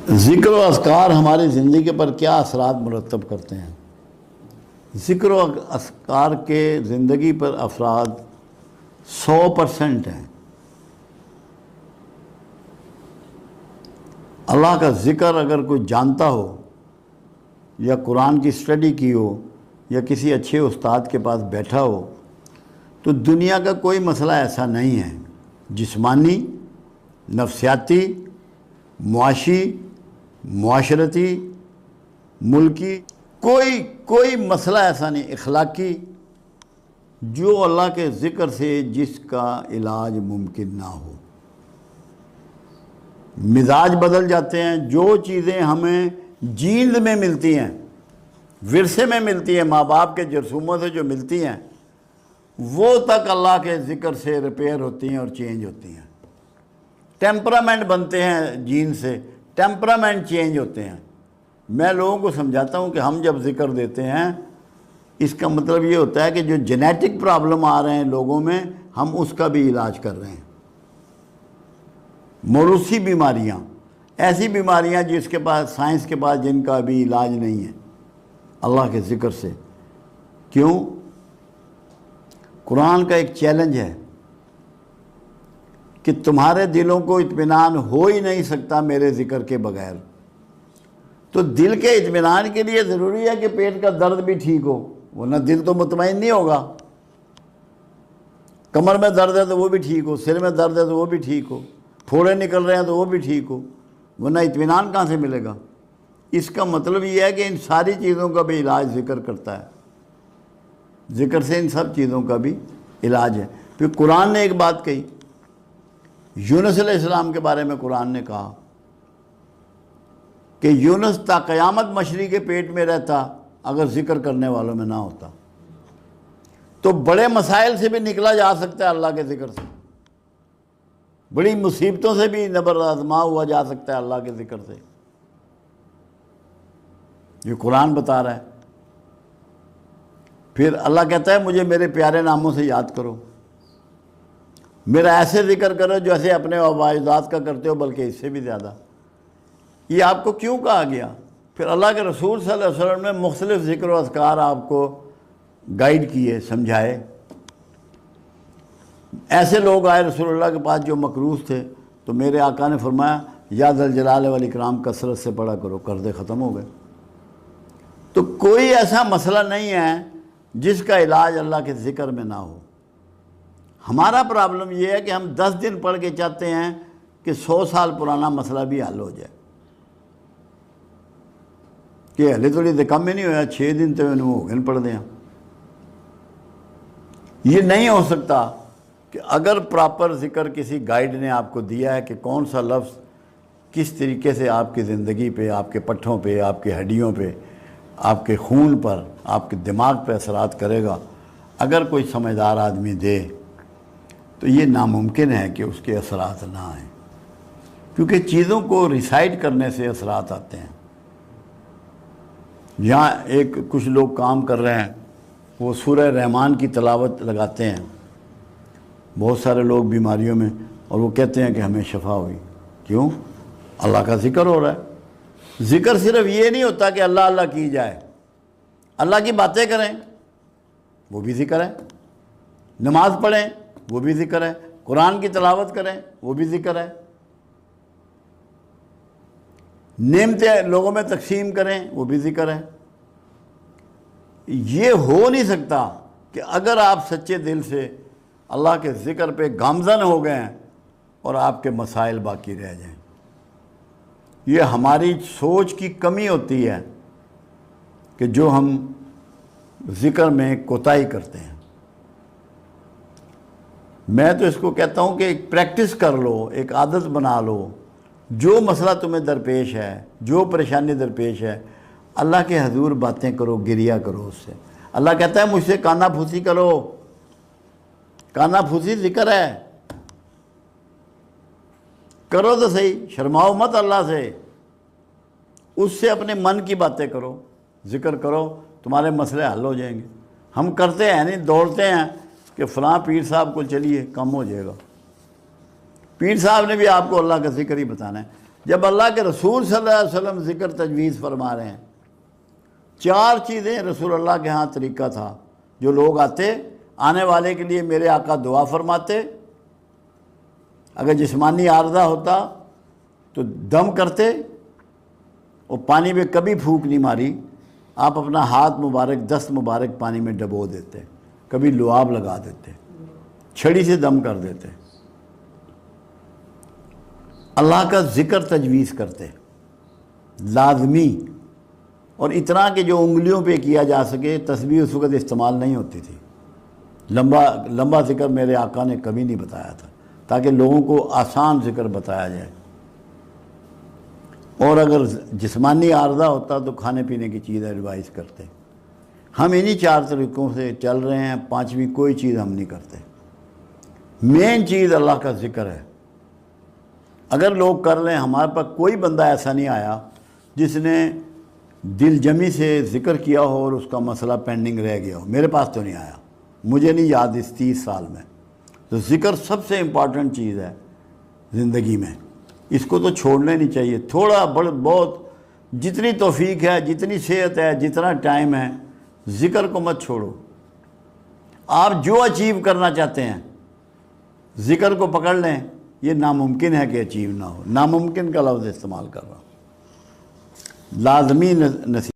ذکر و اذکار ہماری زندگی پر کیا اثرات مرتب کرتے ہیں؟ ذکر و اذکار کے زندگی پر اثرات 100% ہیں۔ اللہ کا ذکر اگر کوئی جانتا ہو یا قرآن کی اسٹڈی کی ہو یا کسی اچھے استاد کے پاس بیٹھا ہو تو دنیا کا کوئی مسئلہ ایسا نہیں ہے، جسمانی، نفسیاتی، معاشی، معاشرتی، ملکی، کوئی مسئلہ ایسا نہیں، اخلاقی، جو اللہ کے ذکر سے جس کا علاج ممکن نہ ہو۔ مزاج بدل جاتے ہیں، جو چیزیں ہمیں جیند میں ملتی ہیں، ورثے میں ملتی ہیں، ماں باپ کے جرثوموں سے جو ملتی ہیں، وہ تک اللہ کے ذکر سے ریپیئر ہوتی ہیں اور چینج ہوتی ہیں۔ ٹیمپرامنٹ بنتے ہیں جین سے، ٹیمپرامنٹ چینج ہوتے ہیں۔ میں لوگوں کو سمجھاتا ہوں کہ ہم جب ذکر دیتے ہیں اس کا مطلب یہ ہوتا ہے کہ جو جینیٹک پرابلم آ رہے ہیں لوگوں میں، ہم اس کا بھی علاج کر رہے ہیں۔ موروثی بیماریاں، ایسی بیماریاں جس کے پاس سائنس کے پاس جن کا بھی علاج نہیں ہے، اللہ کے ذکر سے۔ کیوں؟ قرآن کا ایک چیلنج ہے کہ تمہارے دلوں کو اطمینان ہو ہی نہیں سکتا میرے ذکر کے بغیر۔ تو دل کے اطمینان کے لیے ضروری ہے کہ پیٹ کا درد بھی ٹھیک ہو، ورنہ دل تو مطمئن نہیں ہوگا۔ کمر میں درد ہے تو وہ بھی ٹھیک ہو، سر میں درد ہے تو وہ بھی ٹھیک ہو، پھوڑے نکل رہے ہیں تو وہ بھی ٹھیک ہو، ورنہ اطمینان کہاں سے ملے گا؟ اس کا مطلب یہ ہے کہ ان ساری چیزوں کا بھی علاج ذکر کرتا ہے۔ ذکر سے ان سب چیزوں کا بھی علاج ہے۔ پھر قرآن نے ایک بات کہی، یونس علیہ السلام کے بارے میں قرآن نے کہا کہ یونس تا قیامت مچھلی کے پیٹ میں رہتا اگر ذکر کرنے والوں میں نہ ہوتا۔ تو بڑے مسائل سے بھی نکلا جا سکتا ہے اللہ کے ذکر سے، بڑی مصیبتوں سے بھی نبر آزما ہوا جا سکتا ہے اللہ کے ذکر سے۔ یہ قرآن بتا رہا ہے۔ پھر اللہ کہتا ہے مجھے میرے پیارے ناموں سے یاد کرو، میرا ایسے ذکر کرو جیسے اپنے آبائزات کا کرتے ہو، بلکہ اس سے بھی زیادہ۔ یہ آپ کو کیوں کہا گیا؟ پھر اللہ کے رسول صلی اللہ علیہ وسلم نے مختلف ذکر و اذکار آپ کو گائیڈ کیے، سمجھائے۔ ایسے لوگ آئے رسول اللہ کے پاس جو مقروض تھے، تو میرے آقا نے فرمایا یا ذل جلال والاکرام کثرت سے پڑھا کرو، قرضے ختم ہو گئے۔ تو کوئی ایسا مسئلہ نہیں ہے جس کا علاج اللہ کے ذکر میں نہ ہو۔ ہمارا پرابلم یہ ہے کہ ہم 10 دن پڑھ کے چاہتے ہیں کہ 100 سال پرانا مسئلہ بھی حل ہو جائے، کہ ہلے تھوڑی دے کم ہی نہیں ہویا، 6 دن تو انہوں ہو گئے پڑھ دیں۔ یہ نہیں ہو سکتا کہ اگر پراپر ذکر کسی گائیڈ نے آپ کو دیا ہے کہ کون سا لفظ کس طریقے سے آپ کی زندگی پہ، آپ کے پٹھوں پہ، آپ کی ہڈیوں پہ، آپ کے خون پر، آپ کے دماغ پہ اثرات کرے گا، اگر کوئی سمجھدار آدمی دے تو یہ ناممکن ہے کہ اس کے اثرات نہ آئیں، کیونکہ چیزوں کو ریسائٹ کرنے سے اثرات آتے ہیں۔ یہاں کچھ لوگ کام کر رہے ہیں، وہ سورہ رحمان کی تلاوت لگاتے ہیں، بہت سارے لوگ بیماریوں میں، اور وہ کہتے ہیں کہ ہمیں شفا ہوئی۔ کیوں؟ اللہ کا ذکر ہو رہا ہے۔ ذکر صرف یہ نہیں ہوتا کہ اللہ اللہ کی جائے، اللہ کی باتیں کریں وہ بھی ذکر ہے، نماز پڑھیں وہ بھی ذکر ہے، قرآن کی تلاوت کریں وہ بھی ذکر ہے، نعمتیں لوگوں میں تقسیم کریں وہ بھی ذکر ہے۔ یہ ہو نہیں سکتا کہ اگر آپ سچے دل سے اللہ کے ذکر پہ گامزن ہو گئے ہیں اور آپ کے مسائل باقی رہ جائیں۔ یہ ہماری سوچ کی کمی ہوتی ہے کہ جو ہم ذکر میں کوتاہی کرتے ہیں۔ میں تو اس کو کہتا ہوں کہ ایک پریکٹس کر لو، ایک عادت بنا لو۔ جو مسئلہ تمہیں درپیش ہے، جو پریشانی درپیش ہے، اللہ کے حضور باتیں کرو، گریا کرو اس سے۔ اللہ کہتا ہے مجھ سے کانا پھوسی کرو، کانا پھوسی ذکر ہے، کرو تو صحیح، شرماؤ مت اللہ سے، اس سے اپنے من کی باتیں کرو، ذکر کرو، تمہارے مسئلے حل ہو جائیں گے۔ ہم کرتے ہیں نہیں، دوڑتے ہیں کہ فلاں پیر صاحب کو چلیے کم ہو جائے گا۔ پیر صاحب نے بھی آپ کو اللہ کا ذکر ہی بتانا ہے۔ جب اللہ کے رسول صلی اللہ علیہ وسلم ذکر تجویز فرما رہے ہیں، 4 چیزیں رسول اللہ کے ہاں طریقہ تھا، جو لوگ آتے آنے والے کے لیے میرے آقا دعا فرماتے، اگر جسمانی عارضہ ہوتا تو دم کرتے، اور پانی میں کبھی پھونک نہیں ماری، آپ اپنا ہاتھ مبارک، دست مبارک پانی میں ڈبو دیتے، کبھی لعاب لگا دیتے، چھڑی سے دم کر دیتے، اللہ کا ذکر تجویز کرتے لازمی، اور اتنا کہ جو انگلیوں پہ کیا جا سکے۔ تسبیح اس وقت استعمال نہیں ہوتی تھی، لمبا ذکر میرے آقا نے کبھی نہیں بتایا تھا، تاکہ لوگوں کو آسان ذکر بتایا جائے۔ اور اگر جسمانی عارضہ ہوتا تو کھانے پینے کی چیز ایڈوائز کرتے۔ ہم انہی 4 طریقوں سے چل رہے ہیں، 5ویں کوئی چیز ہم نہیں کرتے۔ مین چیز اللہ کا ذکر ہے، اگر لوگ کر لیں۔ ہمارے پاس کوئی بندہ ایسا نہیں آیا جس نے دل جمی سے ذکر کیا ہو اور اس کا مسئلہ پینڈنگ رہ گیا ہو، میرے پاس تو نہیں آیا، مجھے نہیں یاد اس 30 سال میں۔ تو ذکر سب سے امپورٹنٹ چیز ہے زندگی میں، اس کو تو چھوڑنا نہیں چاہیے۔ تھوڑا بہت جتنی توفیق ہے، جتنی صحت ہے، جتنا ٹائم ہے، ذکر کو مت چھوڑو۔ آپ جو اچیو کرنا چاہتے ہیں ذکر کو پکڑ لیں، یہ ناممکن ہے کہ اچیو نہ ہو۔ ناممکن کا لفظ استعمال کر رہا ہوں، لازمی نصیحت۔